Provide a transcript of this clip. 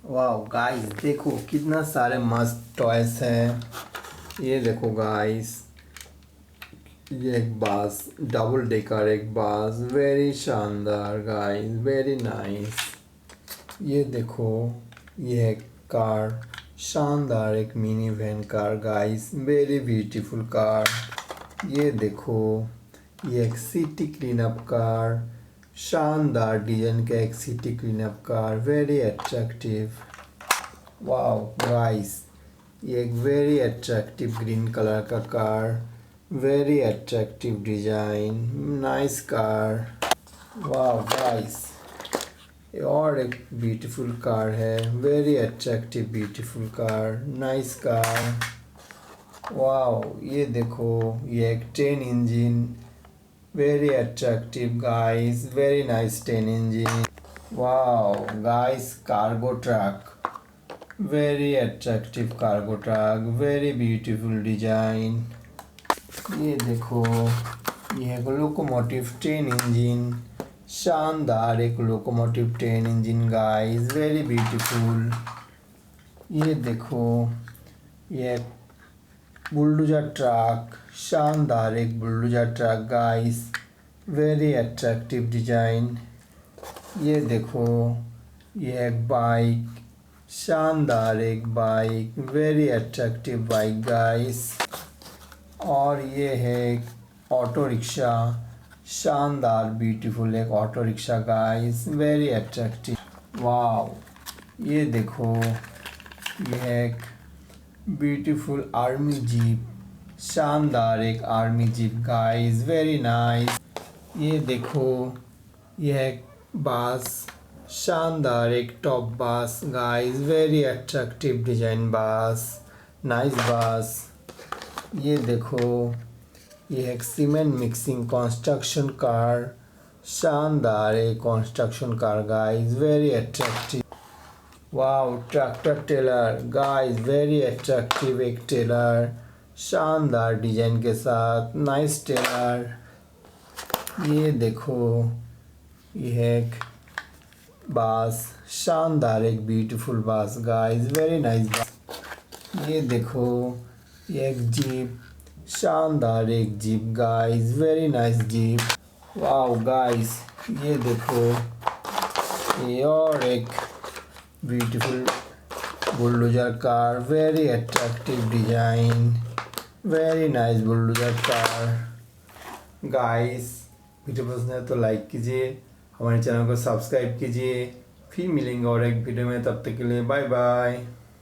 वाह गाइस, देखो कितना सारे मस्त टॉयस हैं। ये देखो गाइस, ये एक बास, डबल डेकर एक बास, वेरी शानदार गाइस, वेरी नाइस। ये देखो, ये एक कार, शानदार एक mini van car guys, very beautiful car. ये देखो, ये एक सिटी क्लीन अप कार, शानदार डिजाइन का एक city clean up car, very attractive. Wow guys, ये एक वेरी अट्रैक्टिव ग्रीन कलर का car, very attractive design, nice car. Wow guys, ये और एक ब्यूटीफुल कार है, very attractive beautiful car, nice car. Wow, ये देखो, ये एक 10 engine, very attractive guys, very nice 10 engine. Wow guys, cargo truck, very attractive cargo truck, very beautiful design। ये देखो, ये एक लोकोमोटिव 10 इंजन, शानदार एक locomotive 10 engine guys, very beautiful. ये देखो, ये बुलडोजर ट्रक, शानदार एक bulldozer truck guys, very attractive design. ये देखो, ये एक बाइक, शानदार एक bike, very attractive bike guys. और ये है एक ऑटो रिक्शा, शानदार ब्यूटीफुल एक auto rickshaw guys, very attractive. Wow, ये देखो, ये एक ब्यूटीफुल आर्मी जीप, शानदार एक army jeep guys, very nice. ये देखो, ये एक बास, शानदार एक टॉप बास गाइस, वेरी अट्रैक्टिव डिजाइन बास, नाइस बास। ये देखो, ये एक सीमेंट मिक्सिंग कंस्ट्रक्शन कार, शानदार एक construction car guys, very attractive. Wow, tractor trailer guys, very attractive एक टेलर, शानदार डिजाइन के साथ, नाइस टेलर। ये देखो, ये एक बास, शानदार एक ब्यूटीफुल बास गाइस, वेरी नाइस बास। ये देखो, ये एक जीप, शानदार एक jeep guys, very nice jeep. Wow guys, ये देखो, ये और एक beautiful bulldozer car, very attractive design, very nice bulldozer car guys. Video पसंद है तो लाइक कीजिए, हमारे चैनल को सब्सक्राइब कीजिए। फिर मिलेंगे और एक वीडियो में, तब तक के लिए बाय बाय।